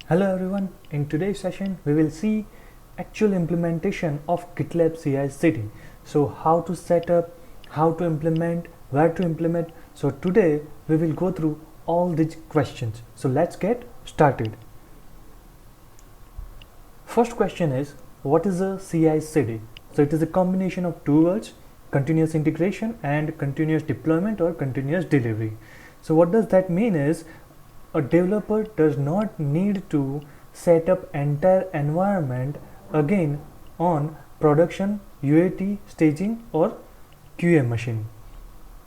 Hello everyone, in today's session we will see actual implementation of GitLab CI/CD. So how to set up, how to implement, where to implement. So today we will go through all these questions. So let's get started. First question is, what is a CI/CD? So it is a combination of two words, continuous integration and continuous deployment or continuous delivery. So what does that mean is, a developer does not need to set up entire environment again on production UAT staging or QA machine.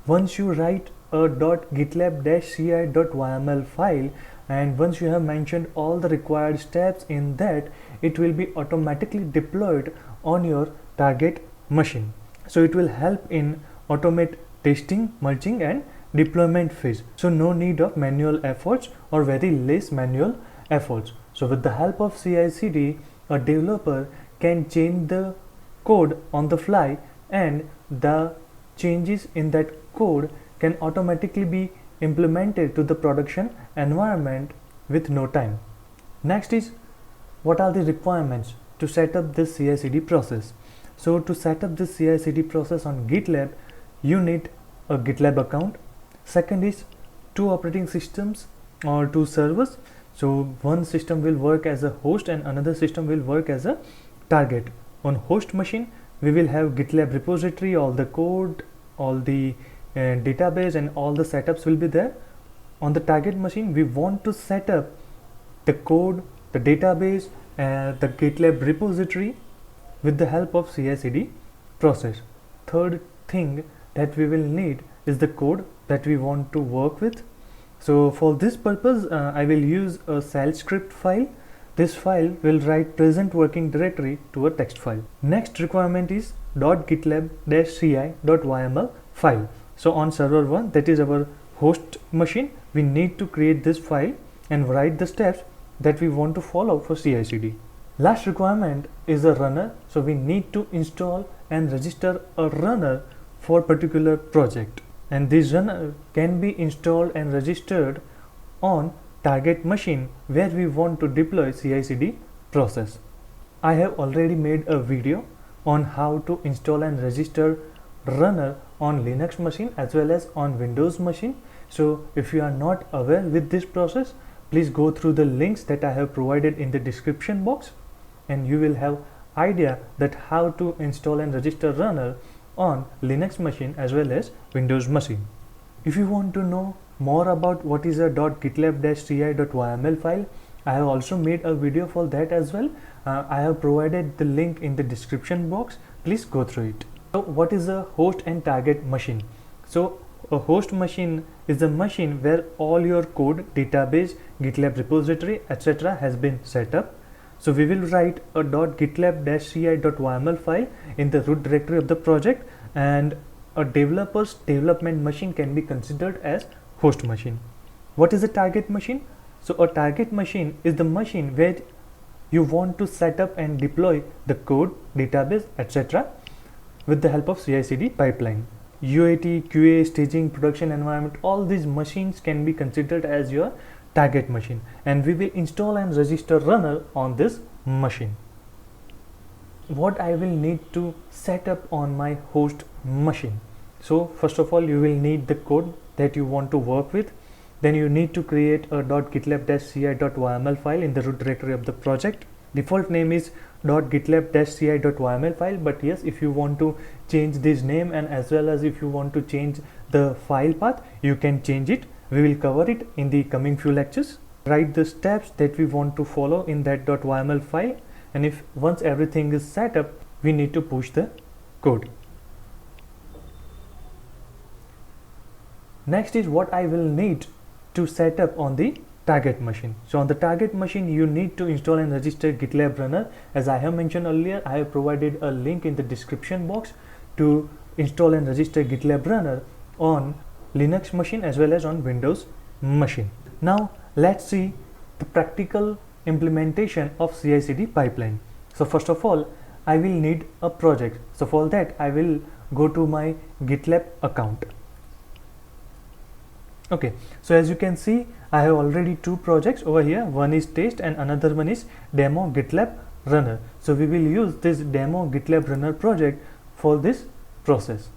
Once you write a .gitlab-ci.yml file and once you have mentioned all the required steps in that, it will be automatically deployed on your target machine. So it will help in automate testing, merging and deployment phase. So no need of manual efforts or very less manual efforts. So with the help of CI/CD, a developer can change the code on the fly and the changes in that code can automatically be implemented to the production environment with no time. Next is, what are the requirements to set up this CI/CD process? So to set up this CI/CD process on GitLab, you need a GitLab account. Second is two operating systems or two servers. So one system will work as a host and another system will work as a target. On host machine, we will have GitLab repository, all the code, all the database and all the setups will be there. On the target machine, we want to set up the code, the database, the GitLab repository with the help of CI/CD process. Third thing that we will need is the code that we want to work with. So for this purpose, I will use a shell script file. This file will write present working directory to a text file. Next requirement is .gitlab-ci.yml file. So on server 1, that is our host machine, we need to create this file and write the steps that we want to follow for CI/CD. Last requirement is a runner. So we need to install and register a runner for particular project, and this runner can be installed and registered on target machine where we want to deploy CI/CD process. I have already made a video on how to install and register runner on Linux machine as well as on Windows machine. So if you are not aware with this process, please go through the links that I have provided in the description box and you will have idea that how to install and register runner on Linux machine as well as Windows machine. If you want to know more about what is a .gitlab-ci.yml file, I have also made a video for that as well. I have provided the link in the description box. Please go through it. So what is a host and target machine? So a host machine is a machine where all your code, database, GitLab repository, etc. has been set up. So we will write a .gitlab-ci.yml file in the root directory of the project, and a developer's development machine can be considered as host machine. What is a target machine? So a target machine is the machine where you want to set up and deploy the code, database, etc. with the help of CI/CD pipeline. UAT, QA, staging, production environment, all these machines can be considered as your target machine, and we will install and register runner on this machine. What I will need to set up on my host machine? So first of all, you will need the code that you want to work with. Then you need to create a .gitlab-ci.yml file in the root directory of the project. Default name is .gitlab-ci.yml file, but yes, if you want to change this name and as well as if you want to change the file path, you can change it. We will cover it in the coming few lectures. Write the steps that we want to follow in that .yml file, and if once everything is set up, we need to push the code. Next is what I will need to set up on the target machine. So on the target machine, you need to install and register GitLab runner. As I have mentioned earlier, I have provided a link in the description box to install and register GitLab runner on Linux machine as well as on Windows machine. Now let's see the practical implementation of CI/CD pipeline. So first of all, I will need a project. So for that, I will go to my GitLab account. Okay, so as you can see, I have already two projects over here. One is test and another one is demo GitLab runner. So we will use this demo GitLab runner project for this process.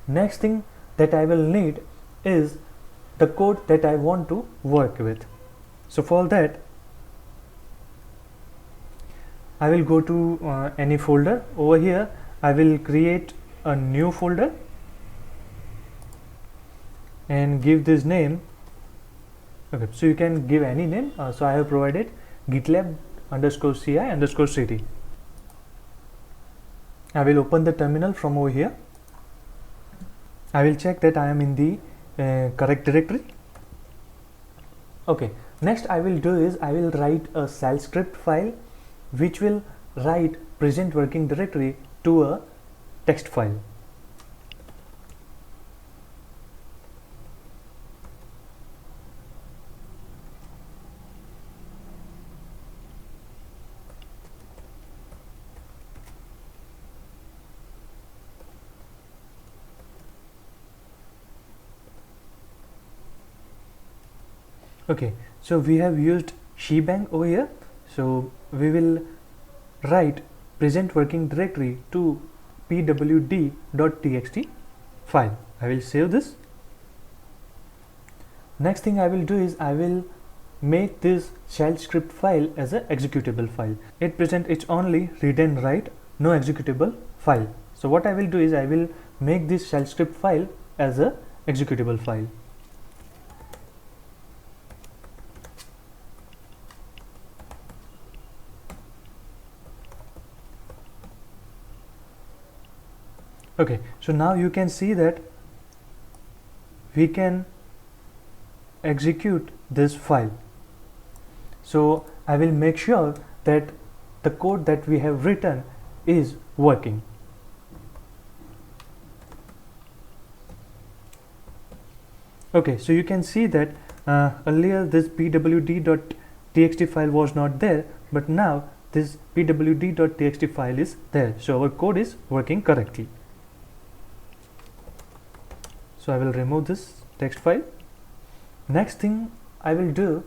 Next thing that I will need is the code that I want to work with. So for that, I will go to any folder. Over here I will create a new folder and give this name. Okay, so you can give any name. So I have provided gitlab_ci_cd. I will open the terminal from over here. I will check that I am in the correct directory. Okay, next I will do is I will write a shell script file which will write present working directory to a text file. Okay, so we have used shebang over here, so we will write present working directory to pwd.txt file. I will save this. Next thing I will do is I will make this shell script file as an executable file. At present it's only read and write, no executable file. So what I will do is I will make this shell script file as a executable file. Okay, so now you can see that we can execute this file. So I will make sure that the code that we have written is working. Okay, so you can see that earlier this pwd.txt file was not there, but now this pwd.txt file is there. So our code is working correctly. So I will remove this text file. Next thing I will do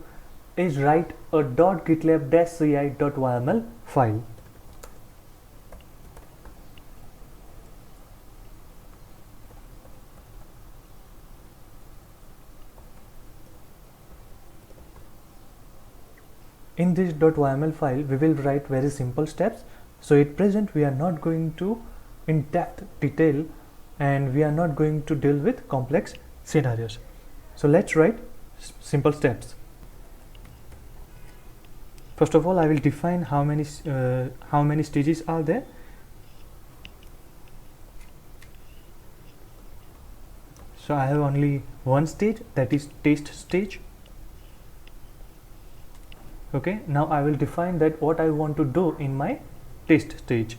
is write a .gitlab-ci.yml file. In this .yml file, we will write very simple steps. So at present, we are not going to in-depth detail and we are not going to deal with complex scenarios. So let's write simple steps. First of all, I will define how many stages are there. So I have only one stage, that is test stage. Okay, now I will define that what I want to do in my test stage.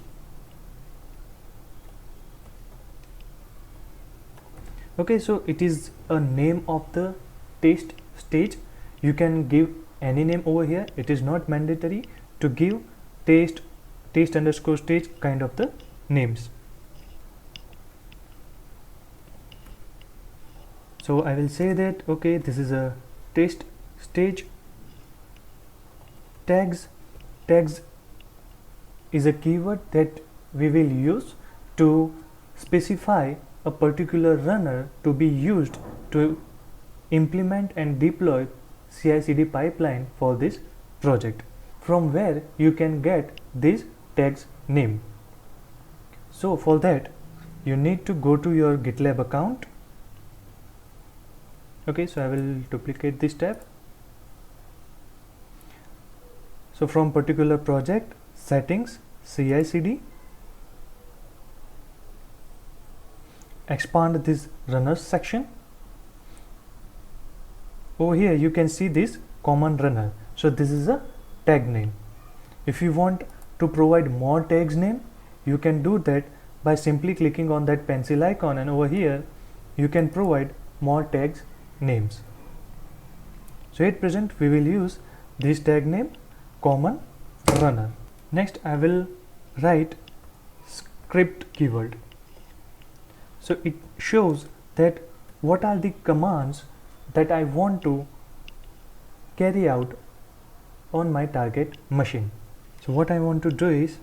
Okay, so it is a name of the test stage. You can give any name over here. It is not mandatory to give test underscore stage kind of the names. So I will say that okay, this is a test stage. Tags is a keyword that we will use to specify a particular runner to be used to implement and deploy CI/CD pipeline for this project, from where you can get this tag's name. So for that you need to go to your GitLab account. Okay, so I will duplicate this tab. So from particular project, settings, CI/CD, expand this runners section. Over here you can see this common runner. So this is a tag name. If you want to provide more tags name, you can do that by simply clicking on that pencil icon, and over here you can provide more tags names. So at present we will use this tag name common runner. Next I will write script keyword. So it shows that what are the commands that I want to carry out on my target machine. So what I want to do is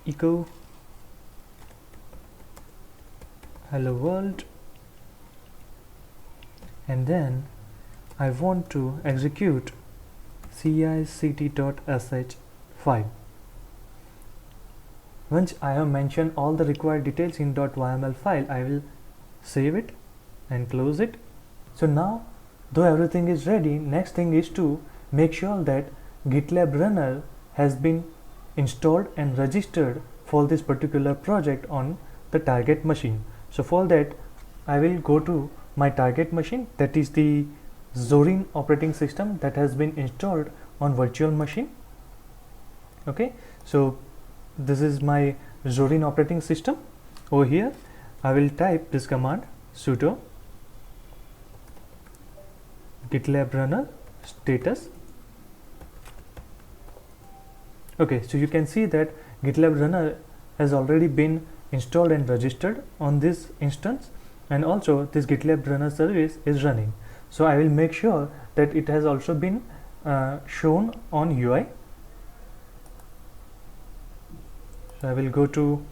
echo hello world, and then I want to execute cict.sh file. Once I have mentioned all the required details in .yml file, I will save it and close it. So now, though everything is ready, next thing is to make sure that GitLab runner has been installed and registered for this particular project on the target machine. So for that, I will go to my target machine, that is the Zorin operating system that has been installed on virtual machine. Okay, so this is my Zorin operating system. Over here I will type this command sudo GitLab runner status. Okay, so you can see that GitLab runner has already been installed and registered on this instance, and also this GitLab runner service is running. So I will make sure that it has also been shown on UI. So I will go to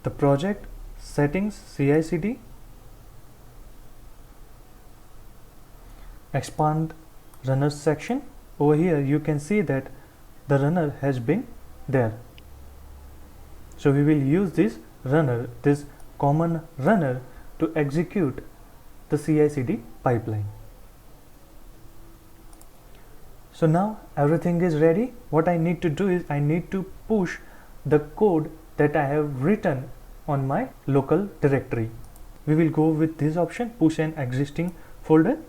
the project settings, CI/CD, expand runners section. Over here you can see that the runner has been there. So we will use this runner, this common runner, to execute the CI/CD pipeline. So now everything is ready. What I need to do is I need to push the code that I have written on my local directory. We will go with this option, push an existing folder.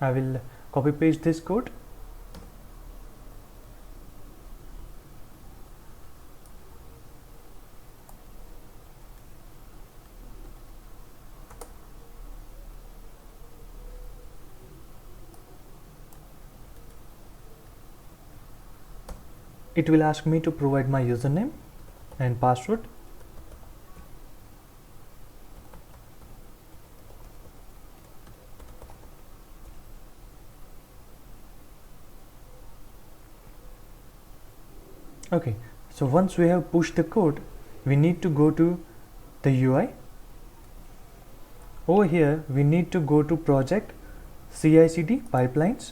I will copy paste this code. It will ask me to provide my username and password. Okay, so once we have pushed the code, we need to go to the UI. Over here we need to go to project CI/CD pipelines.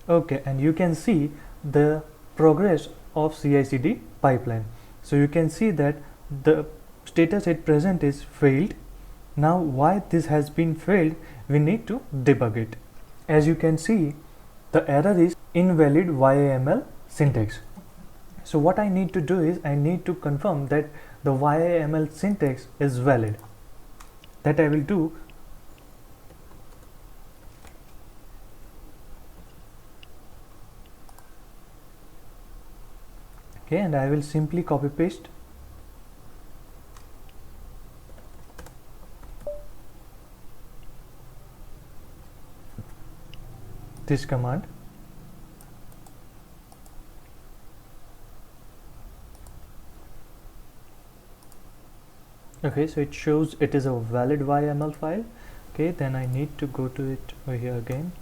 Okay, and you can see the progress of CI/CD pipeline. So you can see that the status at present is failed. Now why this has been failed, we need to debug it. As you can see, the error is invalid YAML syntax. So what I need to do is I need to confirm that the YAML syntax is valid. That I will do. Okay, and I will simply copy paste this command. Okay, so it shows it is a valid YAML file. Okay, then I need to go to it over here again.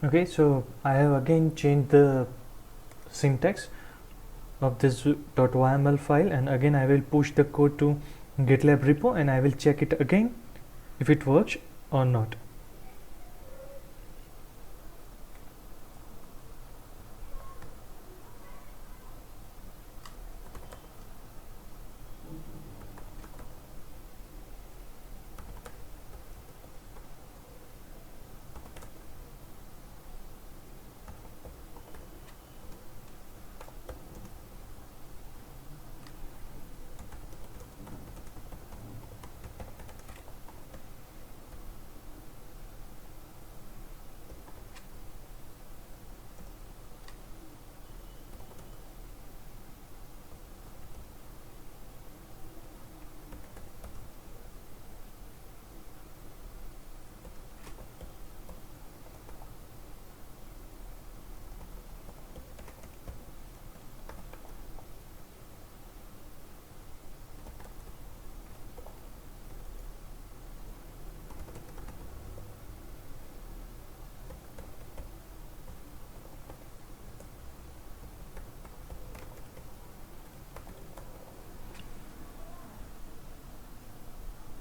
Okay, so I have again changed the syntax of this .yml file, and again I will push the code to GitLab repo and I will check it again if it works or not.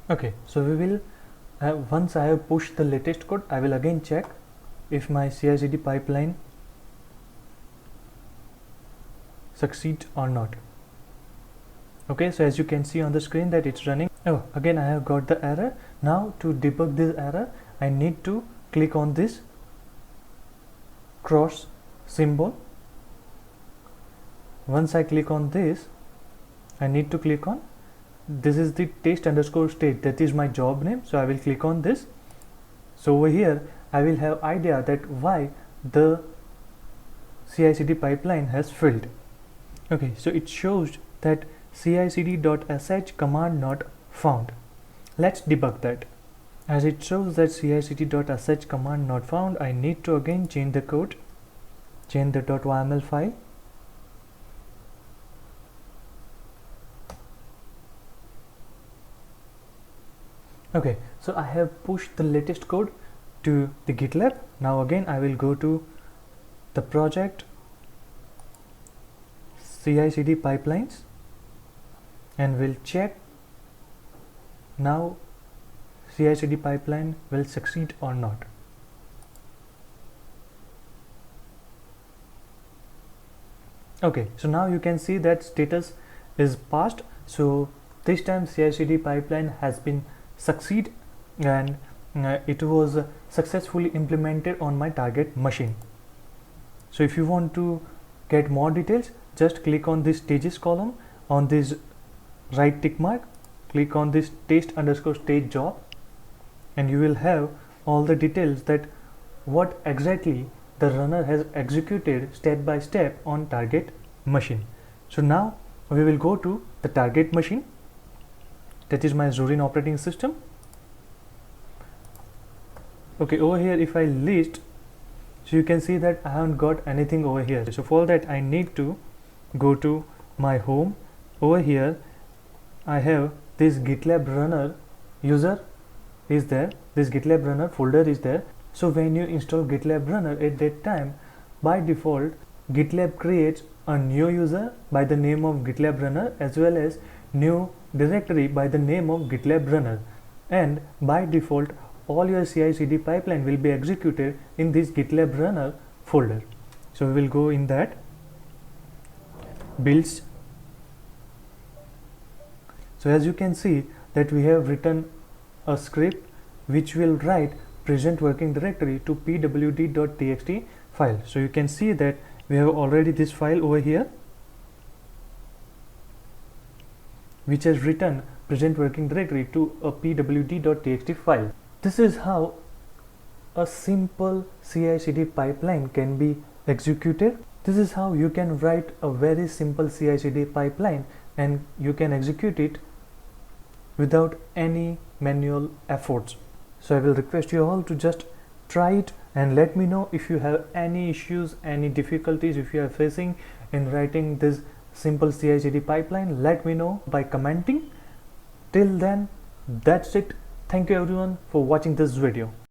Okay, so we will once I have pushed the latest code, I will again check if my CI/CD pipeline succeeds or not. Okay, so as you can see on the screen that it's running. Oh, again I have got the error. Now to debug this error, I need to click on this cross symbol. Once I click on this, I need to click on, this is the test_state, that is my job name, so I will click on this. So over here I will have idea that why the CI/CD pipeline has failed. Okay, so it shows that CI/CD.sh command not found. Let's debug that. As it shows that CI/CD.sh command not found, I need to again change the code, change the .yml file. Okay, so I have pushed the latest code to the GitLab. Now again I will go to the project CI/CD pipelines and will check now CI/CD pipeline will succeed or not. Okay, so now you can see that status is passed. So this time CI/CD pipeline has been succeed and it was successfully implemented on my target machine. So if you want to get more details, just click on this stages column, on this right tick mark, click on this test_state job, and you will have all the details that what exactly the runner has executed step by step on target machine. So now we will go to the target machine, that is my Zorin operating system. Okay, over here if I list, so you can see that I haven't got anything over here. So for that I need to go to my home. Over here I have this GitLab runner user is there, this GitLab runner folder is there. So when you install GitLab runner, at that time by default GitLab creates a new user by the name of GitLab runner as well as new directory by the name of GitLab runner, and by default all your CI/CD pipeline will be executed in this GitLab runner folder. So we will go in that builds. So as you can see that we have written a script which will write present working directory to pwd.txt file. So you can see that we have already this file over here which has written present working directory to a pwd.txt file. This is how a simple CI/CD pipeline can be executed. This is how you can write a very simple CI/CD pipeline and you can execute it without any manual efforts. So I will request you all to just try it and let me know if you have any issues, any difficulties, if you are facing in writing this simple CI/CD pipeline. Let me know by commenting. Till then, that's it. Thank you everyone for watching this video.